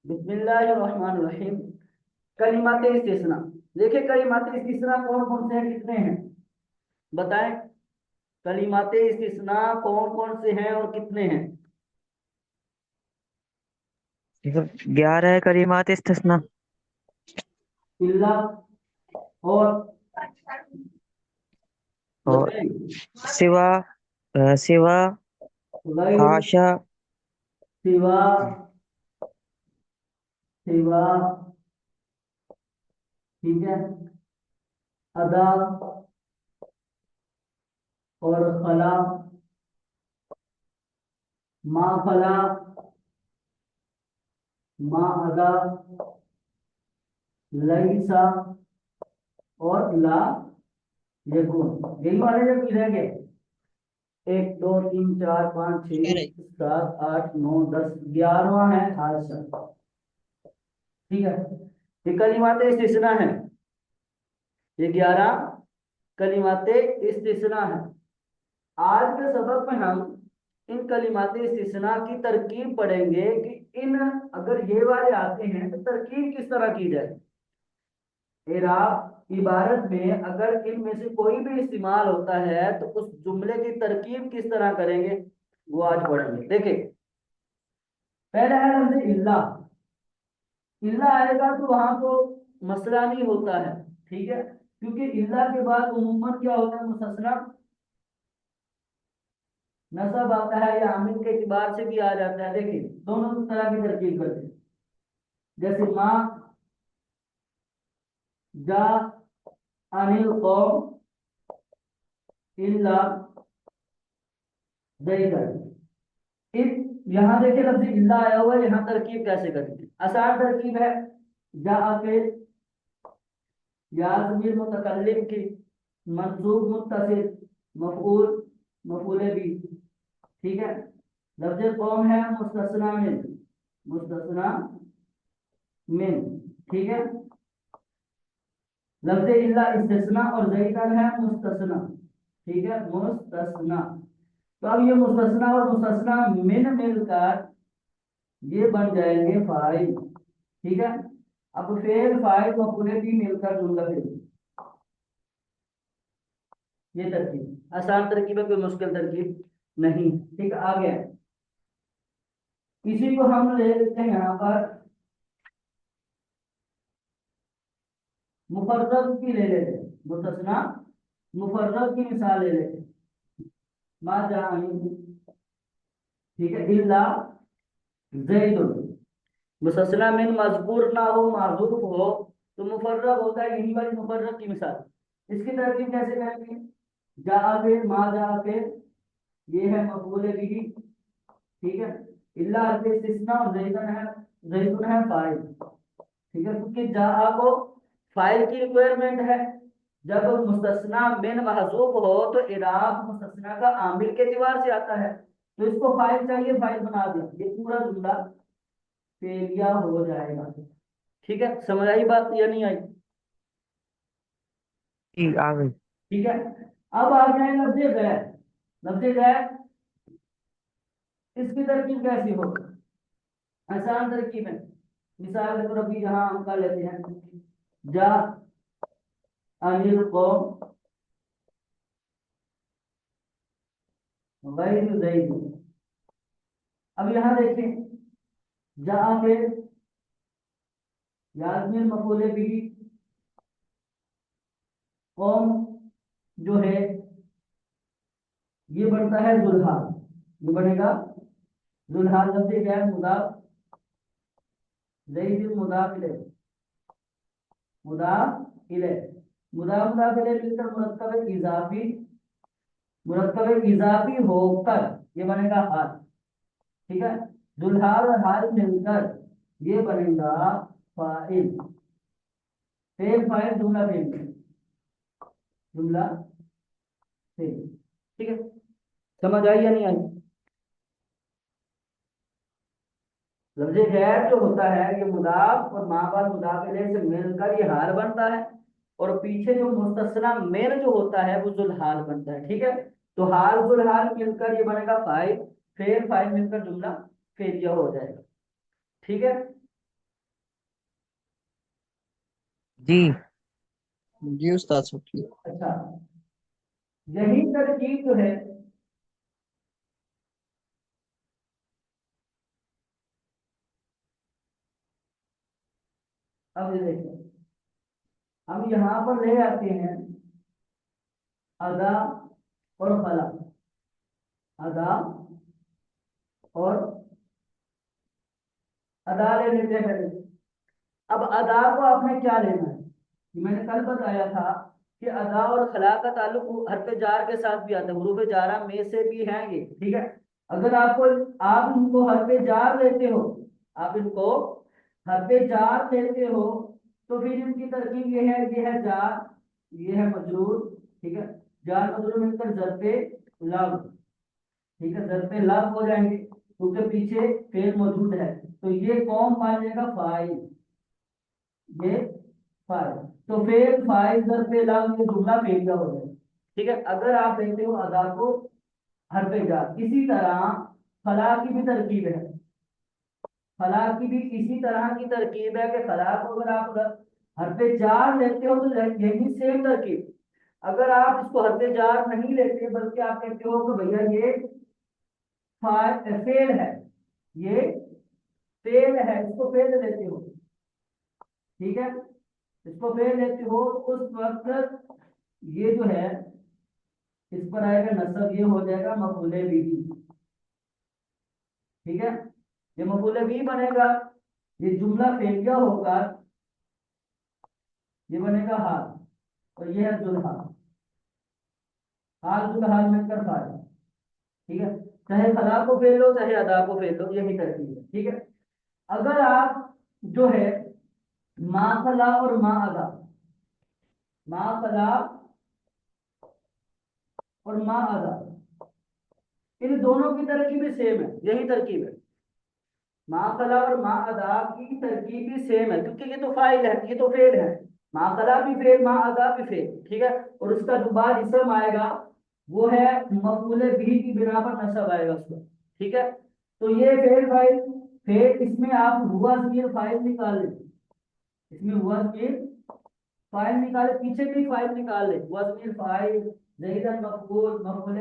बिस्मिल्लाहिर्रहमानिर्रहीम। कलिमात इस्तिस्ना। देखिए कलिमात इस्तिस्ना कौन कौन से हैं, कितने हैं बताएं। कलिमात इस्तिस्ना कौन कौन से हैं और कितने हैं। देखो, 11 है करीमात इस्तिस्ना। इल्ला और और बताएं। सिवा, सिवा, गैर, हाशा, सिवा, सिवा, ठीक है, अदा और खला, मा खला, मा अदा, लईसा और ला यकून। यही वाले जो रह गए। एक दो तीन चार पाँच छः सात आठ नौ दस, 11वां है हादसा। ठीक है, ये कलिमाते इस्तिस्ना है। ये 11 कलिमाते इस्तिस्ना है। आज के सबक में हम इन कलिमाते इस्तिस्ना की तरकीब पढ़ेंगे कि इन अगर ये वाले आते हैं तो तरकीब किस तरह की जाए। इराब इबारत में अगर इनमें से कोई भी इस्तेमाल होता है तो उस जुमले की तरकीब किस तरह करेंगे, वो आज पढ़ेंगे। देखिए पहला है लफ्ज इल्ला। इल्ला आएगा तो वहां तो मसला नहीं होता है, ठीक है, क्योंकि इल्ला के बाद उमूमन क्या होता है, मुस्तस्ना नसब आता है या आमिल के एतबार से भी आ जाता है। देखिए दोनों तरह की तरकीब करते हैं। जैसे माँ जा अनिल कौम इल्ला जैदन। इस यहाँ देखिए लफ्ज इल्ला आया हुआ है, यहाँ तरकीब कैसे करेंगे। आसान तरकीब है। जा फिर या ज़मीर मुतकल्लिम की मंसूब मुत्तसिल मफऊल मफऊल भी, ठीक है। लफ्ज कौम है मुस्तस्ना मिन, ठीक है। लफ्ज इल्ला इस्तिस्ना और ज़ैदन है मुस्तस्ना, ठीक है, मुस्तस्ना। तो अब ये मुस्तस्ना और मुस्तस्ना मिन मिलकर ये बन जाएंगे फाइल, ठीक है। अब फेल फाइल मफूल भी मिलकर जुमला फिर, ये तरकीब आसान तरकीब है, कोई मुश्किल तरकीब नहीं। ठीक है, आ गया। इसी को हम ले लेते हैं यहाँ पर मुफर्रद की ले लेते हैं, मुस्तस्ना मुफर्रद की मिसाल ले लेते हैं। मा जानी, ठीक है, इल्ला जैदुन। मुस्तस्ना मिन मजबूर ना हो, माजूफ हो, तो मुफर्रद होता है। यही वाली मुफर्रद की मिसाल। इसकी तरकीब कैसे करेंगे। जा फिर मा जा फिर, ये है मफूल बिही, ठीक है। इल्ला अर्थ इस्तिस्ना और जैदुन है फाइल, ठीक है, क्योंकि जा को फाइल की रिक्वायरमेंट है। जब मुस्तस्ना बिन महजूब हो तो इराब मुस्तस्ना का आमिल के एतबार से आता है, तो इसको फाइल चाहिए, फाइल बना दिया, ये पूरा जुमला फेलिया हो जाएगा। ठीक है, समझ आई बात या नहीं आई। ठीक आ गई। ठीक है, अब आ जाए लफ्ज गैर। लफ्ज गैर, इसकी तरकीब कैसी हो। आसान तरकीब है। मिसाल के तौर पर यहाँ हम कर लेते हैं जा अनिल कौम गैर जैद। अब यहाँ देखें, जा फिर याजमीन मफूले भी, कौम जो है ये बनता है जुल्हाल, ये बनेगा जुल्हाल। लफ्ज गैर मुदाफ, जैद मुदाफ इलैह, मुदाफ इलैह, मुदाफ इलैह मिलकर मुरक्कब इजाफी होकर ये बनेगा हाल, ठीक है। जुल्हाल और हाल मिलकर ये बनेगा फाइल। फेल फाइल जुमला फेल, जुमला फेल, ठीक है। समझ आई या नहीं आई। लफ्ज गैर जो होता है ये मुदाफ और माँ बाप मुदाफ इलैह से मिलकर ये हाल बनता है, और पीछे जो मुस्तस्ना मेन जो होता है वो जुल्हाल बनता है, ठीक है। तो हाल जुल्हाल मिलकर ये बनेगा फाइल, फेल फाइल मिलकर जुमला फेलिया हो जाएगा, ठीक है। जी। जी उस्ताद शुक्रिया। अच्छा, यही तरकीब जो है अब ये देखिए, हम यहाँ पर ले आते हैं अदा और खला, अदा और अदा ले लेते हैं पहले। अब अदा को आपने क्या लेना है, कि मैंने कल बताया था कि अदा और खला का ताल्लुक हरफ जार के साथ भी आता है, हुरूफ जारा में से भी हैं ये, ठीक है। अगर आपको, आप इनको हरफ जार लेते हो, आप इनको हरफ जार लेते हो, तो फिर इनकी तरकीब ये है जार, ये है मजरूर, ठीक है। जार मजरूर मिलकर ज़र्फ़े लव, ठीक है, ज़र्फ़े लव हो जाएंगे क्योंकि पीछे फेल मौजूद है। तो ये कौन मान लेगा, फाइल, ये फाइल। तो फेल फाइल दर पे लव, ये जुमला फेल का हो जाएगा, ठीक है। अगर आप देखते हो अदा को हर पे जार, इसी तरह फला की भी तरकीब है, फला की भी इसी तरह की तरकीब है कि फला को अगर आप हर पे जार लेते हो तो यही सेम तरकीब। अगर आप इसको हर पे जार नहीं लेते बल्कि आप कहते हो कि भैया ये फेल है, ये फेल है, इसको फेल लेते हो, ठीक है, इसको फेल लेते हो, तो उस वक्त ये जो है इस पर आएगा नसब, ये हो जाएगा मफूले बिही, ठीक है। ये मफूले बिही बनेगा, ये जुमला फेलिया होगा, ये बनेगा हाल, और ये है जुल्हाल, हाल जुल्हाल मिलकर फाइल, ठीक है। चाहे फला को फेल लो चाहे अदा को फेल लो, यही तरकीब है, ठीक है। अगर आप जो है मा फला और मा अदा, मा फला और मा अदा, इन दोनों की तरकीब भी सेम है, यही तरकीब है। माखला और मा अदा की तरकीब भी सेम है, क्योंकि ये तो फाइल है, ये तो फेल है। माखला भी फेल, मा अदा भी फेल, ठीक है। और उसका जो बाद इसम आएगा वो है मफूले बिही की बिना पर नसब आएगा उसका, ठीक है। तो ये फेल फाइल, फेल, इसमें आप हुआ ज़मीर फाइल निकाल लें, इसमें हुआ ज़मीर फाइल निकाले, पीछे भी फाइल निकाल ले, हुआ ज़मीर फाइल, ज़ैदन मफऊल, मफऊल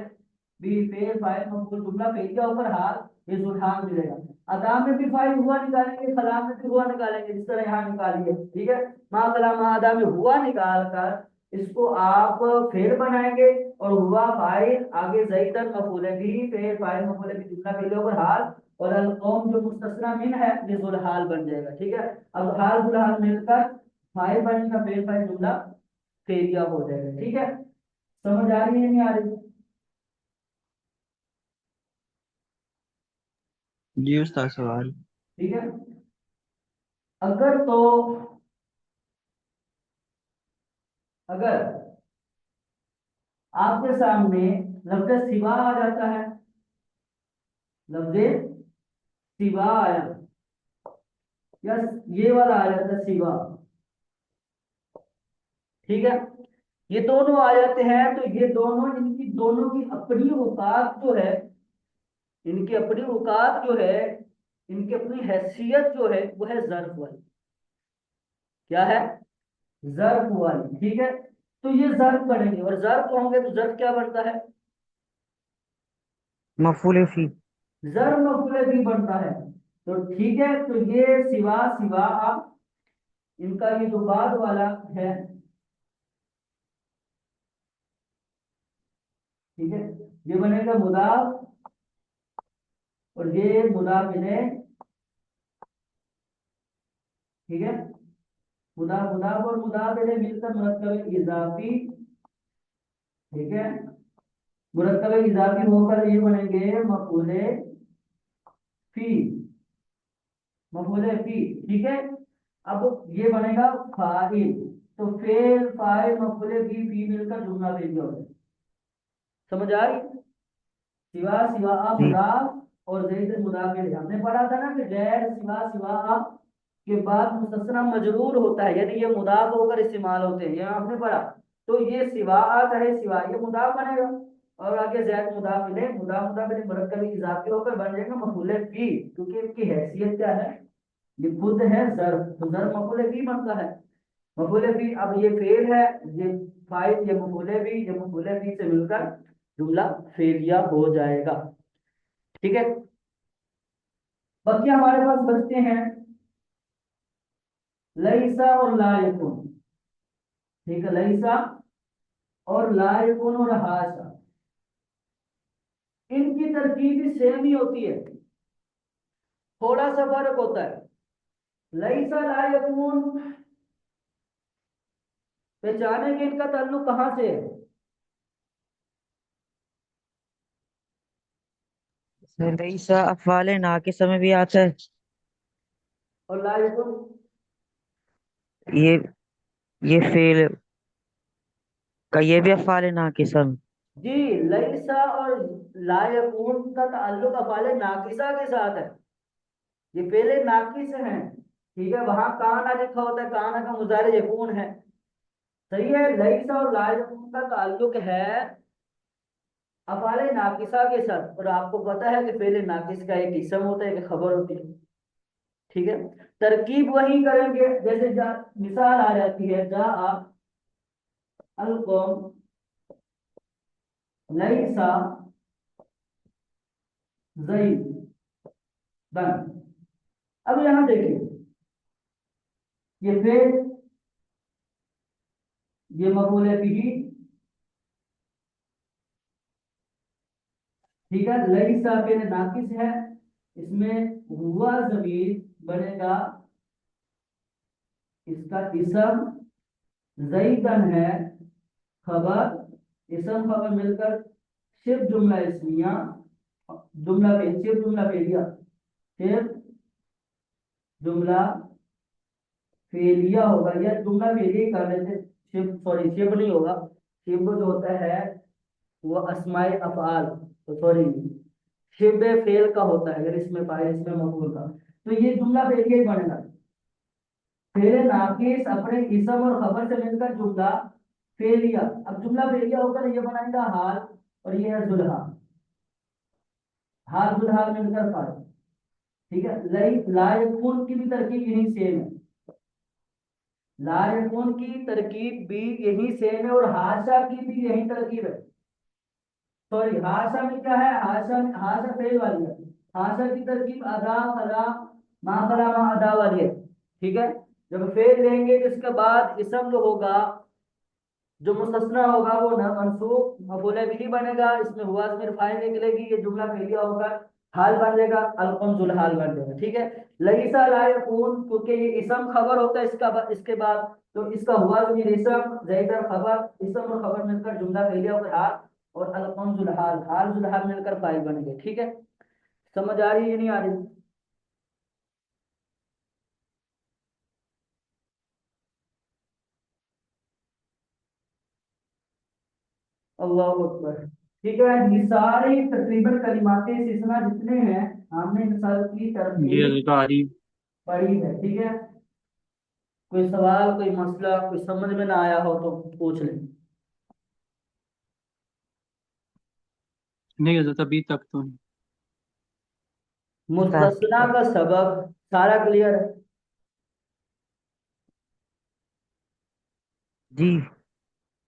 भी फेल फाइल मफऊल, जुमला फेल के ऊपर हाल, ये सुल्हान मिलेगा। अदा में भी फाइल हुआ निकालेंगे, खला में भी हुआ निकालेंगे, जिस तरह यहाँ निकालिए, ठीक है। मा खला मा अदा में हुआ निकाल कर इसको आप फेल बनाएंगे, और हुआ फाइल आगे ज़ैदन मफऊल भी, फेल फाइल मफऊल भी, जुमला फेल के ऊपर हाल, और अल कौम जो मुस्तस्ना मिन है ये जुल्हाल बन जाएगा, ठीक है। अब हाल जुल्हाल मिलकर फाइल बनेगा, फेल फाइल जुमला फेलिया हो जाएगा, ठीक है। समझ आ रही है नहीं आ रही? जी उस्ताद सवाल। ठीक है। अगर तो अगर आपके सामने लफ्ज सिवा आ जाता है, लफ्ज सिवा आया, या ये वाला आ जाता है सिवा, ठीक है, ये दोनों आ जाते हैं, तो ये दोनों, इनकी दोनों की अपनी औकात जो है, इनकी अपनी औकात जो है, इनकी अपनी हैसियत जो है वो है ज़र्फ वाली, क्या है, ज़र्फ वाली, ठीक है। तो ये ज़र्फ बनेंगे, और ज़र्फ होंगे तो ज़र्फ क्या बनता है, मफूल फी। ज़र्फ मफूल भी बनता है। तो ठीक है, तो ये सिवा सिवा आप इनका ये जो बाद वाला है, ठीक है, ये बनेगा मुदाफ, और ये मुदाफ इलेह, ठीक है। मुदाफ मुदाफ और मुदाफ इलेह मिलकर मुरक्कब इजाफी, ठीक है, मुरक्कब इजाफी होकर ये बनेंगे मफूले फी, मफूले फी, ठीक है। अब ये बनेगा फाइल, तो फेल फाइल मफूले फी मिलकर जुमला फेल हो जाए। समझ आ रही? सिवा सिवा जी। मुदाफ और ज़ैद मुदाफ इलैह, हमने पढ़ा था ना कि गैर सिवा सिवा के बाद मुस्तस्ना मजरूर होता है, यानी ये मुदाफ होकर इस्तेमाल होते हैं, ये हमने पढ़ा। तो ये सिवा चाहे सिवा, ये मुदाफ बनेगा, और आगे ज़ैद मुदाफ इलैह, मुदाफ इलैह मुरक्कब इजाफी होकर बन जाएगा मफूले फी, क्योंकि इनकी हैसियत क्या है, ये खुद है ज़र्फ, तो ज़र्फ मफूले फी बनता है। मफूले फी, अब ये फेल है, ये फाइल, ये मफूले भी, ये मफूले फी से मिलकर जुमला फेलिया हो जाएगा। ठीक है, बाकी हमारे पास बचते हैं लईसा और ला यकून। ठीक है, लईसा और ला यकून और हाशा, इनकी तरकीब भी सेम ही होती है, थोड़ा सा फर्क होता है। लईसा ला यकून पहचाने कि इनका ताल्लुक कहाँ से है। लईसा अफ़आले नाकिसा में भी आता है। और ला यकून, ये ये फेल का ये भी अफ़आले नाकिसा में। जी, लईसा और ला यकून का ताल्लुक अफ़ाले नाकिसा के साथ है, ये पहले नाकिस हैं। ठीक है, वहां काना लिखा होता है, काना का मुजारे यकून है। सही है, लईसा और ला यकून का ताल्लुक है अफ़ाले नाकिसा के साथ, और आपको पता है कि पहले नाकिस का एक इसम होता है, एक खबर होती है। ठीक है, तरकीब वही करेंगे जैसे मिसाल आ जाती है, जा अल कौम लईसा ज़ैद बन। अब यहां देखिए, ये फेल, ये मफूल बिही। ठीक है, लईसा फेल नाकिस है, इसमें हुआ जमीर बनेगा इसका इसम, ज़ैदन है खबर, इसम खबर मिलकर सिर्फ जुमला इसमिया, जुमला फेल, सिर्फ जुमला फेलिया, सिर्फ जुमला फेलिया होगा, या जुमला फेलिया ही कर लेते, शिव सॉरी शिव नहीं होगा, शिव जो होता है वो अस्माए अफआल, तो सॉरी शिव फेल का होता है, अगर इसमें पाए, इसमें मफूल का, तो ये जुमला फेलिया ही बनेगा। फेल नाकिस अपने इसम और खबर से मिलकर जुमला फेलिया, अब जुमला फेलिया होकर ये बनाएगा हाल, और ये है जुल्हा, हाल जुल्हा मिलकर फाइल। ठीक है, लई लायकून की भी तरकीब यही सेम है, लायकून की तरकीब भी यही सेम है, और हाशा की भी यही तरकीब है। सॉरी, हाशा में क्या है, हाशा में हाशा फेल वाली है, हाशा की तरकीब अदा खला मा खला मा अदा वाली है। ठीक है, जब फेल लेंगे तो इसके बाद इसम जो होगा, जो मुस्तस्ना होगा वो न मंसूब मफूले बिही बनेगा, इसमें हुआ ज़मीर फाइल निकलेगी, ये जुमला फेलिया होकर हाल बन जाएगा, अलकुम हाल बन जाएगा। ठीक है, लईसा ला यकून, क्योंकि ये इसम खबर होता है इसके बाद, तो इसका हुआ ज़मीर इसम, ज़ैदर खबर, इसम और खबर मिलकर जुमला फेलिया होकर हाल, और अलकुम हाल जुल हाल मिलकर फाइल बन गए। ठीक है, समझ आ रही है नहीं आ रही? अल्लाह अकबर। ठीक है, ये सारे तकरीबन कलिमाते इस्तिस्ना जितने हैं, हमने इन सब की जी तरतीब अधिकारी। पढ़ी है। ठीक है, कोई सवाल, कोई मसला, कोई समझ में ना आया हो तो पूछ लें। नहीं हजरत अभी तक तो नहीं। मुस्तस्ना का सबक सारा क्लियर है? जी